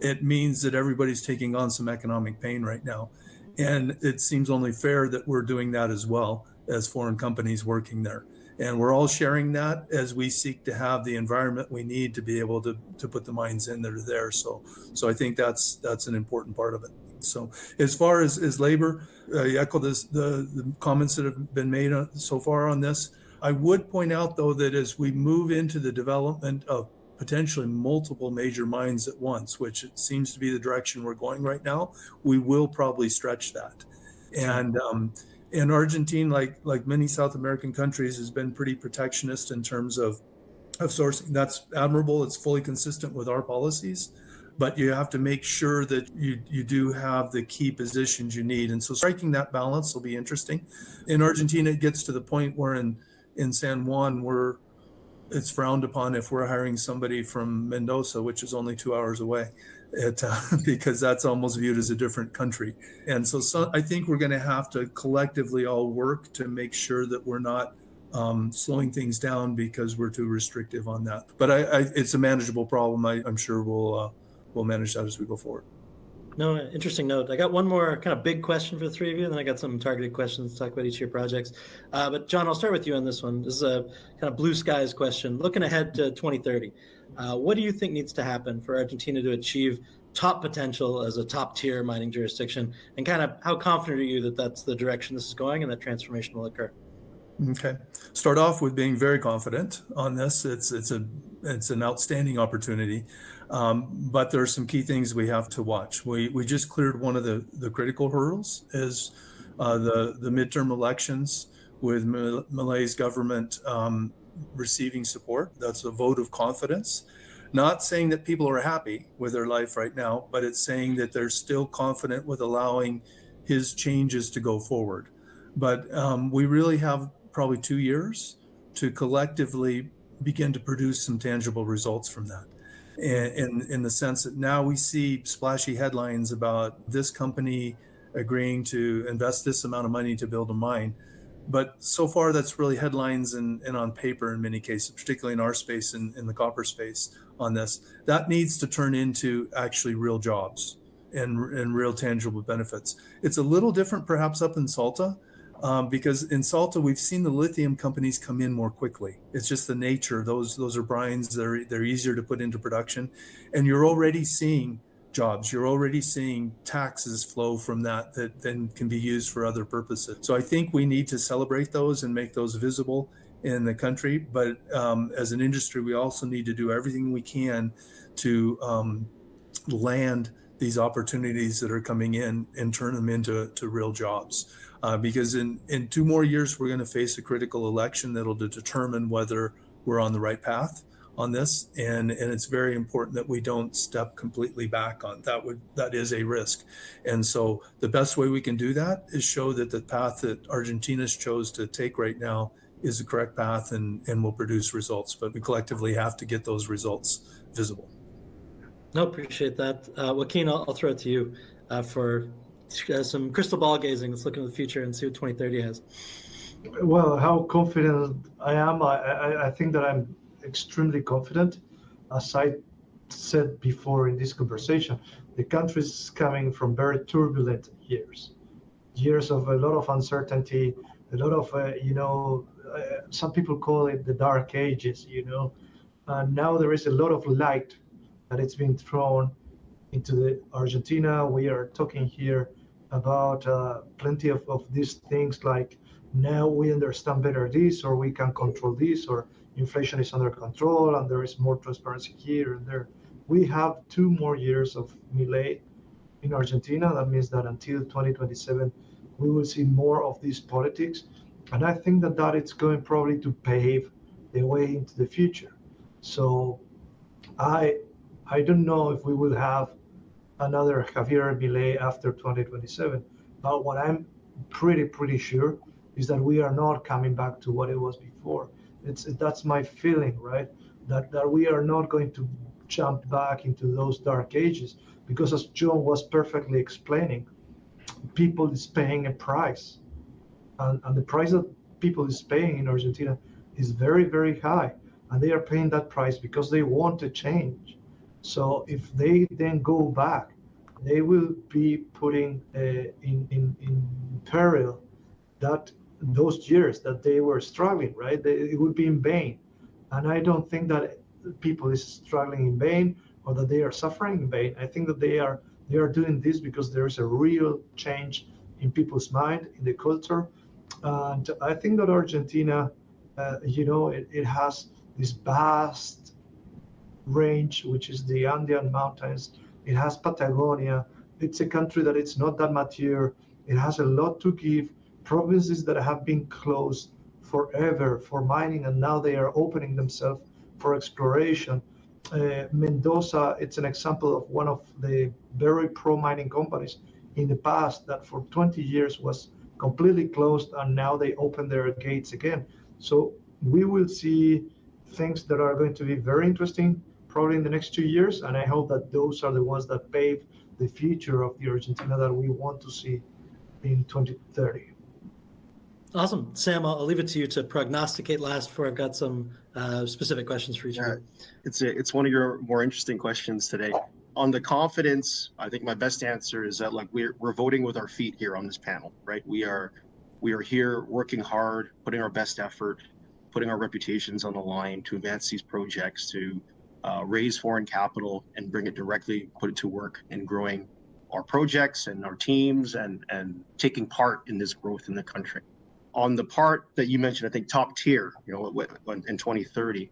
it means that everybody's taking on some economic pain right now. And it seems only fair that we're doing that as well as foreign companies working there. And we're all sharing that as we seek to have the environment we need to be able to put the mines in that are there. So I think that's an important part of it. So as far as labor, I echo the comments that have been made so far on this. I would point out, though, that as we move into the development of potentially multiple major mines at once, which it seems to be the direction we're going right now, we will probably stretch that. And Argentina, like many South American countries, has been pretty protectionist in terms of sourcing. That's admirable. It's fully consistent with our policies, but you have to make sure that you do have the key positions you need. And so striking that balance will be interesting. In Argentina, it gets to the point where in San Juan, it's frowned upon if we're hiring somebody from Mendoza, which is only 2 hours away, because that's almost viewed as a different country. And so I think we're going to have to collectively all work to make sure that we're not slowing things down because we're too restrictive on that. But it's a manageable problem. I'm sure we'll manage that as we go forward. No, interesting note. I got one more kind of big question for the three of you, and then I got some targeted questions to talk about each of your projects. But John, I'll start with you on this one. This is a kind of blue skies question. Looking ahead to 2030, what do you think needs to happen for Argentina to achieve top potential as a top tier mining jurisdiction? And kind of how confident are you that that's the direction this is going and that transformation will occur? Okay. Start off with being very confident on this. It's an outstanding opportunity, but there are some key things we have to watch. We just cleared one of the critical hurdles is the midterm elections with Malay's government receiving support. That's a vote of confidence. Not saying that people are happy with their life right now, but it's saying that they're still confident with allowing his changes to go forward. But we really have probably 2 years to collectively begin to produce some tangible results from that. In the sense that now we see splashy headlines about this company agreeing to invest this amount of money to build a mine. But so far, that's really headlines and on paper in many cases, particularly in our space, in the copper space on this. That needs to turn into actually real jobs and real tangible benefits. It's a little different perhaps up in Salta, because in Salta, we've seen the lithium companies come in more quickly. It's just the nature. Those are brines. They're easier to put into production. And you're already seeing jobs. You're already seeing taxes flow from that then can be used for other purposes. So I think we need to celebrate those and make those visible in the country. But as an industry, we also need to do everything we can to land these opportunities that are coming in and turn them into real jobs. Because in 2 more years, we're going to face a critical election that'll determine whether we're on the right path on this, and it's very important that we don't step completely back on that. That is a risk. And so the best way we can do that is show that the path that Argentina's chose to take right now is the correct path and will produce results. But we collectively have to get those results visible. No, appreciate that. Joaquin, I'll throw it to you for some crystal ball gazing. Let's look into the future and see what 2030 has. Well, how confident I am, I think that I'm extremely confident. As I said before in this conversation, the country is coming from very turbulent years of a lot of uncertainty, a lot of, some people call it the dark ages, and now there is a lot of light that it's been thrown into the Argentina. We are talking here about plenty of these things, like now we understand better this, or we can control this, or inflation is under control and there is more transparency here and there. We have 2 more years of Milei in Argentina. That means that until 2027, we will see more of these politics. And I think that it's going probably to pave the way into the future. So I don't know if we will have another Javier Milei after 2027, but what I'm pretty sure is that we are not coming back to what it was before. That's my feeling, right? That we are not going to jump back into those dark ages, because as John was perfectly explaining, people is paying a price, and the price that people is paying in Argentina is very, very high, and they are paying that price because they want to change. So if they then go back, they will be putting in peril that those years that they were struggling, right? It would be in vain. And I don't think that people is struggling in vain or that they are suffering in vain. I think that they are doing this because there is a real change in people's mind, in the culture. And I think that Argentina, it has this vast range, which is the Andean mountains. It has Patagonia. It's a country that it's not that mature. It has a lot to give. Provinces that have been closed forever for mining, and now they are opening themselves for exploration. Mendoza, it's an example of one of the very pro-mining companies in the past that for 20 years was completely closed, and now they open their gates again. So we will see things that are going to be very interesting probably in the next 2 years, and I hope that those are the ones that pave the future of the Argentina that we want to see in 2030. Awesome. Sam, I'll leave it to you to prognosticate last before I've got some specific questions for each of you. It's one of your more interesting questions today. On the confidence, I think my best answer is that we're voting with our feet here on this panel, right? We are here working hard, putting our best effort, putting our reputations on the line to advance these projects, to raise foreign capital and bring it directly, put it to work in growing our projects and our teams and taking part in this growth in the country. On the part that you mentioned, I think top tier, in 2030.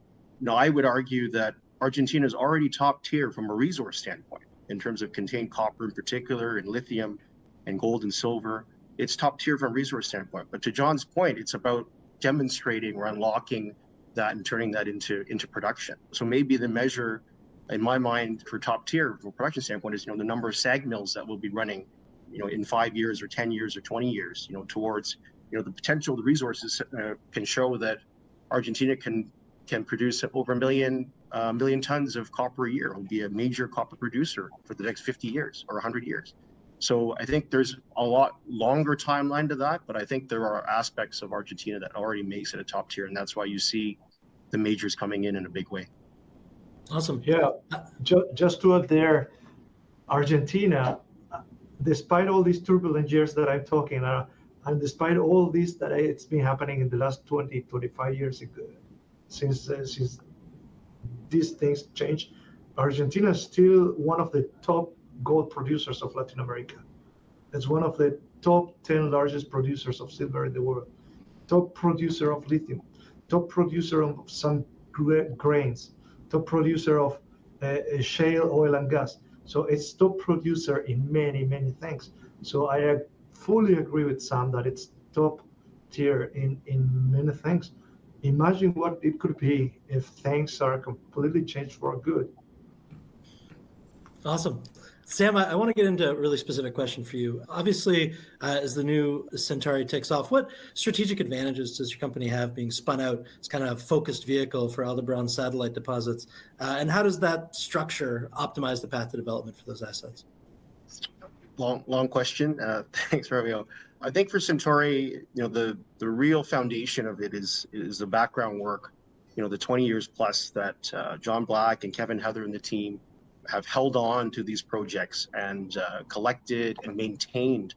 I would argue that Argentina is already top tier from a resource standpoint in terms of contained copper in particular, and lithium and gold and silver. It's top tier from a resource standpoint. But to John's point, it's about demonstrating or unlocking that and turning that into production. So maybe the measure in my mind for top tier from a production standpoint is, the number of SAG mills that will be running, in 5 years or 10 years or 20 years, towards, the potential of the resources can show that Argentina can produce over a million tons of copper a year. It will be a major copper producer for the next 50 years or 100 years. So I think there's a lot longer timeline to that, but I think there are aspects of Argentina that already makes it a top tier, and that's why you see the majors coming in a big way. Awesome. Yeah, just to add there, Argentina, despite all these turbulent years that I'm talking about, and despite all this that it's been happening in the last 20, 25 years since these things changed, Argentina is still one of the top gold producers of Latin America. It's one of the top 10 largest producers of silver in the world, top producer of lithium, top producer of some grains, top producer of shale oil and gas. So it's top producer in many, many things. So I fully agree with Sam that it's top tier in many things. Imagine what it could be if things are completely changed for good. Awesome. Sam, I want to get into a really specific question for you. Obviously, as the new Centauri takes off, what strategic advantages does your company have being spun out as kind of a focused vehicle for Aldebaran satellite deposits? And how does that structure optimize the path to development for those assets? Long question. Thanks, Romeo. I think for Centauri, the real foundation of it is the background work, the 20 years plus that John Black and Kevin Heather and the team have held on to these projects and collected and maintained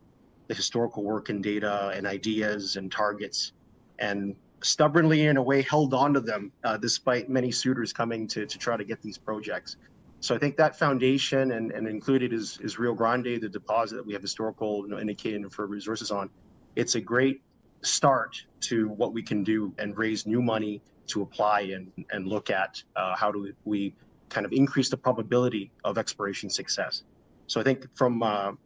the historical work and data and ideas and targets, and stubbornly, in a way, held on to them despite many suitors coming to try to get these projects. So I think that foundation and included is Rio Grande, the deposit that we have historical indicated and inferred resources on. It's a great start to what we can do and raise new money to apply and look at how do we kind of increase the probability of exploration success. So I think from out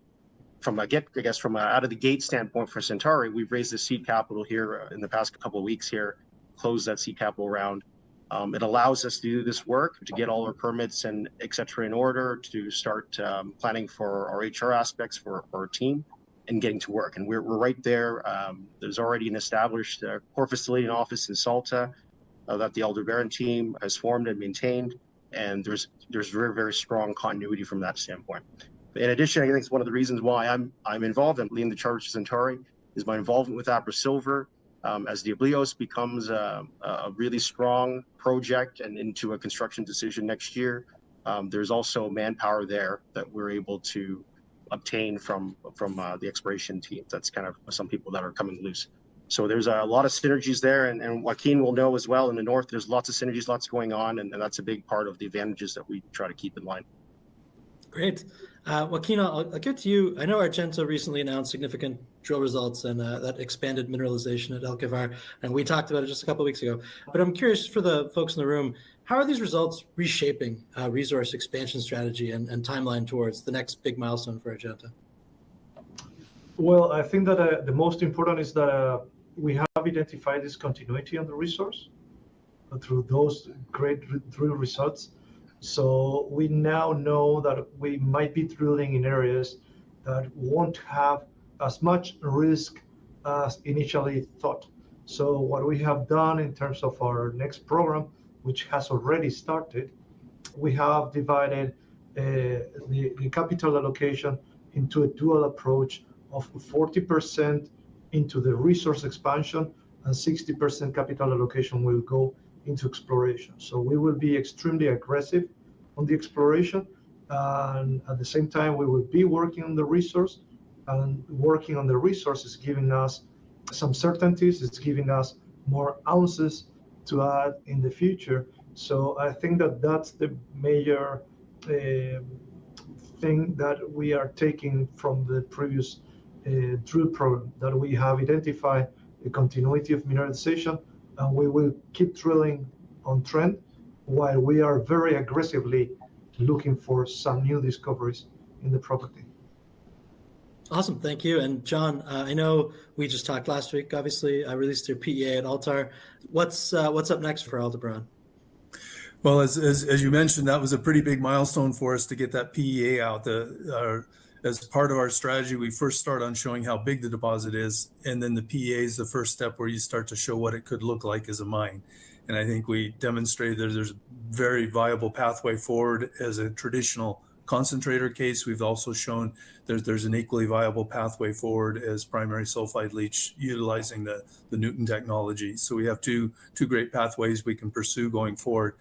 of the gate standpoint for Centauri, we've raised the seed capital here in the past couple of weeks here, closed that seed capital round. It allows us to do this work, to get all our permits and et cetera in order, to start planning for our HR aspects for our team and getting to work. And we're right there. There's already an established Corp facility and office in Salta that the Aldebaran team has formed and maintained. And there's very, very strong continuity from that standpoint. In addition, I think it's one of the reasons why I'm involved in leading the charge to Centauri is my involvement with Abra Silver. As Diablios becomes a really strong project and into a construction decision next year, there's also manpower there that we're able to obtain from the exploration team. That's kind of some people that are coming loose. So there's a lot of synergies there, and Joaquin will know as well in the north, there's lots of synergies, lots going on, and that's a big part of the advantages that we try to keep in line. Great. Joaquin, I'll get to you. I know Argenta recently announced significant drill results and that expanded mineralization at Aldebaran, and we talked about it just a couple of weeks ago. But I'm curious for the folks in the room, how are these results reshaping resource expansion strategy and timeline towards the next big milestone for Argenta? Well, I think that the most important is that we have identified this continuity on the resource through those great drill results. So we now know that we might be drilling in areas that won't have as much risk as initially thought. So what we have done in terms of our next program, which has already started, we have divided the capital allocation into a dual approach of 40% into the resource expansion and 60% capital allocation will go into exploration. So we will be extremely aggressive on the exploration, and at the same time we will be working on the resource, and working on the resource is giving us some certainties, it's giving us more ounces to add in the future. So I think that that's the major thing that we are taking from the previous drill program, that we have identified the continuity of mineralization, and we will keep drilling on trend while we are very aggressively looking for some new discoveries in the property. Awesome, thank you. And John, I know we just talked last week, obviously, I released your PEA at Altar. What's up next for Aldebaran? Well, as you mentioned, that was a pretty big milestone for us to get that PEA out. As part of our strategy, we first start on showing how big the deposit is, and then the PEA is the first step where you start to show what it could look like as a mine. And I think we demonstrated that there's a very viable pathway forward as a traditional concentrator case. We've also shown there's an equally viable pathway forward as primary sulfide leach utilizing the Newton technology. So we have two great pathways we can pursue going forward.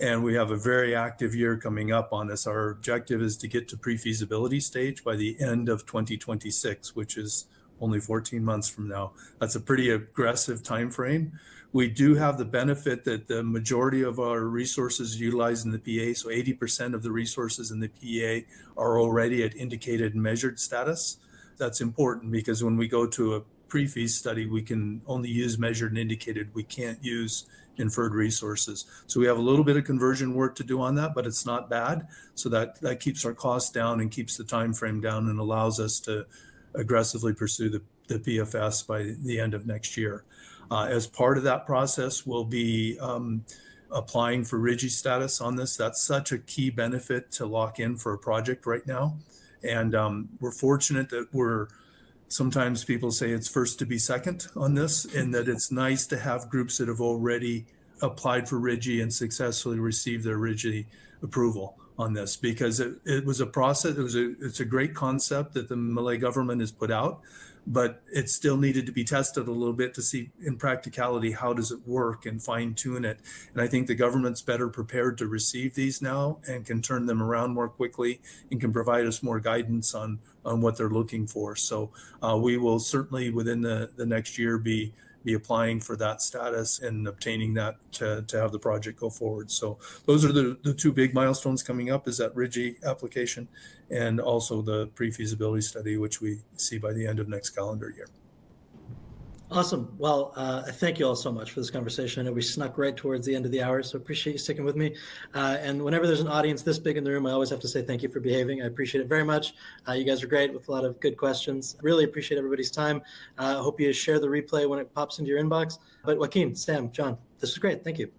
And we have a very active year coming up on this. Our objective is to get to pre-feasibility stage by the end of 2026, which is only 14 months from now. That's a pretty aggressive time frame. We do have the benefit that the majority of our resources utilized in the PEA, so 80% of the resources in the PEA are already at indicated and measured status. That's important because when we go to a pre-feas study, we can only use measured and indicated. We can't use inferred resources. So we have a little bit of conversion work to do on that, but it's not bad. So that keeps our costs down and keeps the time frame down and allows us to aggressively pursue the PFS by the end of next year. As part of that process, we'll be applying for RIGI status on this. That's such a key benefit to lock in for a project right now. And we're fortunate that sometimes people say it's first to be second on this, and that it's nice to have groups that have already applied for RIGI and successfully received their RIGI approval on this, because it was a process. It's a great concept that the Malay government has put out, but it still needed to be tested a little bit to see in practicality how does it work and fine tune it. And I think the government's better prepared to receive these now and can turn them around more quickly and can provide us more guidance on what they're looking for. So we will certainly within the next year be applying for that status and obtaining that to have the project go forward. So those are the two big milestones coming up, is that RIGI application and also the pre-feasibility study, which we see by the end of next calendar year. Awesome. Well, thank you all so much for this conversation. I know we snuck right towards the end of the hour, so appreciate you sticking with me. And whenever there's an audience this big in the room, I always have to say thank you for behaving. I appreciate it very much. You guys are great with a lot of good questions. Really appreciate everybody's time. I hope you share the replay when it pops into your inbox. But Joaquin, Sam, John, this was great. Thank you.